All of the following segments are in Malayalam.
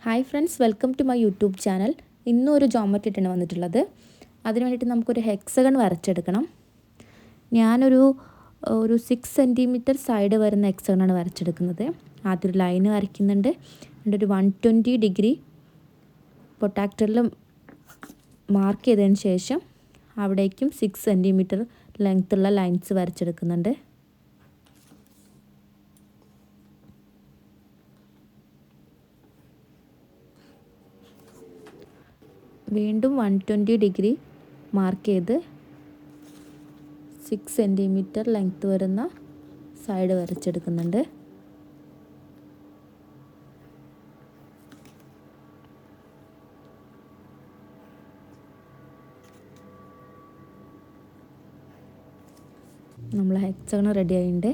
Hi friends, welcome to my YouTube channel. ഇന്നും ഒരു ജോമെട്രി ആയിട്ടാണ് വന്നിട്ടുള്ളത്. അതിന് വേണ്ടിയിട്ട് നമുക്കൊരു ഹെക്സഗൺ വരച്ചെടുക്കണം. ഞാനൊരു 6 സെൻറ്റിമീറ്റർ സൈഡ് വരുന്ന ഹെക്സഗണാണ് വരച്ചെടുക്കുന്നത്. ആദ്യം ഒരു ലൈന് വരയ്ക്കുന്നുണ്ട്. എന്നിട്ട് ഒരു 120 ഡിഗ്രി പ്രൊട്ടാക്ടറിൽ മാർക്ക് ചെയ്തതിന് ശേഷം അവിടേക്കും 6 സെൻറ്റിമീറ്റർ ലെങ്ത്തുള്ള ലൈൻസ് വരച്ചെടുക്കുന്നുണ്ട്. വീണ്ടും 120 ഡിഗ്രി മാർക്ക് ചെയ്ത് 6 സെൻറ്റിമീറ്റർ ലെങ്ത്ത് വരുന്ന സൈഡ് വരച്ചെടുക്കുന്നുണ്ട്. നമ്മൾ ഹെക്സഗൺ റെഡി ആയിട്ടുണ്ട്.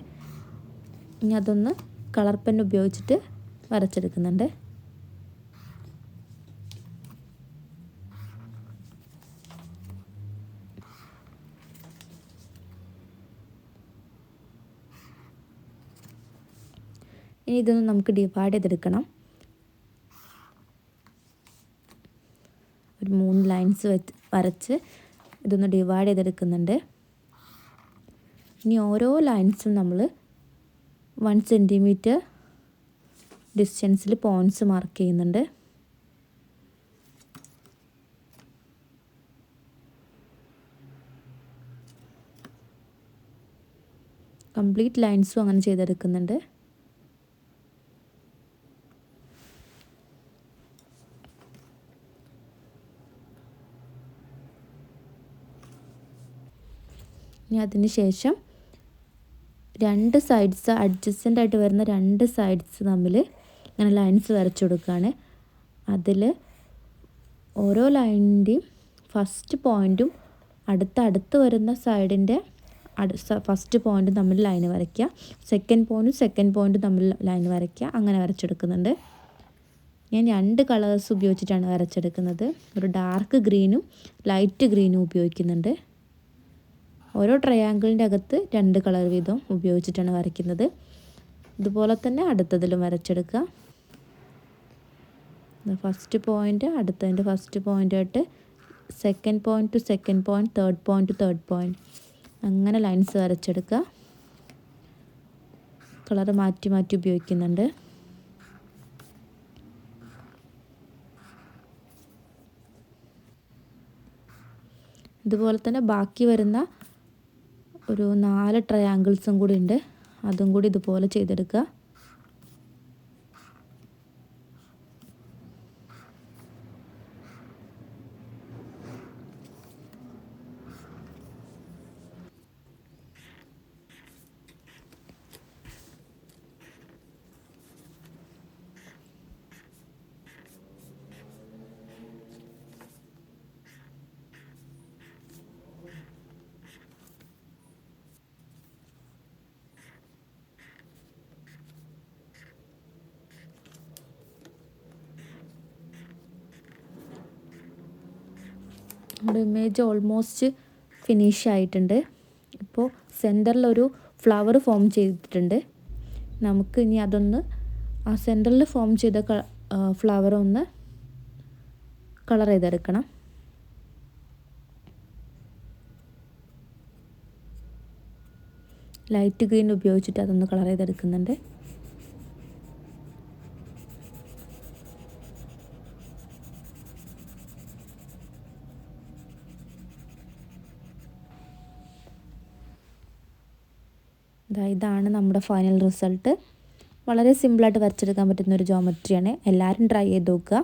ഇനി അതൊന്ന് കളർ പെൻ ഉപയോഗിച്ചിട്ട് വരച്ചെടുക്കുന്നുണ്ട്. ഇനി ഇതൊന്ന് നമുക്ക് ഡിവൈഡ് ചെയ്തെടുക്കണം. ഒരു 3 ലൈൻസ് വരച്ച് ഇതൊന്ന് ഡിവൈഡ് ചെയ്തെടുക്കുന്നുണ്ട്. ഇനി ഓരോ ലൈൻസും നമ്മൾ 1 സെൻറ്റിമീറ്റർ ഡിസ്റ്റൻസിൽ പോയിൻറ്റ്സ് മാർക്ക് ചെയ്യുന്നുണ്ട്. കംപ്ലീറ്റ് ലൈൻസും അങ്ങനെ ചെയ്തെടുക്കുന്നുണ്ട്. ഇനി അതിന് ശേഷം രണ്ട് സൈഡ്സ് അഡ്ജസ്റ്റൻ്റ് ആയിട്ട് വരുന്ന രണ്ട് സൈഡ്സ് തമ്മിൽ ഇങ്ങനെ ലൈൻസ് വരച്ചു കൊടുക്കുകയാണ്. അതിൽ ഓരോ ലൈനിൻ്റെയും ഫസ്റ്റ് പോയിൻറ്റും അടുത്ത് വരുന്ന സൈഡിൻ്റെ ഫസ്റ്റ് പോയിൻറ്റും തമ്മിൽ ലൈൻ വരയ്ക്കുക. സെക്കൻഡ് പോയിൻറ്റും തമ്മിൽ ലൈൻ വരയ്ക്കുക. അങ്ങനെ വരച്ചെടുക്കുന്നുണ്ട്. ഞാൻ 2 കളേഴ്സ് ഉപയോഗിച്ചിട്ടാണ് വരച്ചെടുക്കുന്നത്. ഒരു ഡാർക്ക് ഗ്രീനും ലൈറ്റ് ഗ്രീനും ഉപയോഗിക്കുന്നുണ്ട്. ഓരോ ട്രയാങ്കിളിൻ്റെ അകത്ത് 2 കളർ വീതം ഉപയോഗിച്ചിട്ടാണ് വരയ്ക്കുന്നത്. ഇതുപോലെ തന്നെ അടുത്തതിലും വരച്ചെടുക്കുക. ഫസ്റ്റ് പോയിൻ്റ് അടുത്തതിൻ്റെ ഫസ്റ്റ് പോയിൻ്റായിട്ട് second point to second point, third point to third point, അങ്ങനെ ലൈൻസ് വരച്ചെടുക്കുക. കളർ മാറ്റി മാറ്റി ഉപയോഗിക്കുന്നുണ്ട്. ഇതുപോലെ തന്നെ ബാക്കി വരുന്ന ഒരു 4 ട്രയാങ്കിൾസും കൂടി ഉണ്ട്. അതും കൂടി ഇതുപോലെ ചെയ്തെടുക്കുക. നമ്മുടെ ഇമേജ് ഓൾമോസ്റ്റ് ഫിനിഷ് ആയിട്ടുണ്ട്. ഇപ്പോൾ സെൻറ്ററിലൊരു ഫ്ലവർ ഫോം ചെയ്തിട്ടുണ്ട്. നമുക്ക് ഇനി അതൊന്ന് ആ സെൻറ്ററിൽ ഫോം ചെയ്ത ഫ്ലവർ ഒന്ന് കളർ ചെയ്തെടുക്കണം. ലൈറ്റ് ഗ്രീൻ ഉപയോഗിച്ചിട്ട് അതൊന്ന് കളർ ചെയ്തെടുക്കുന്നുണ്ട്. ഇതാണ് നമ്മുടെ ഫൈനൽ റിസൾട്ട്. വളരെ സിമ്പിളായിട്ട് വരച്ചെടുക്കാൻ പറ്റുന്ന ഒരു ജോമെട്രിയാണ്. എല്ലാവരും ട്രൈ ചെയ്ത് നോക്കുക.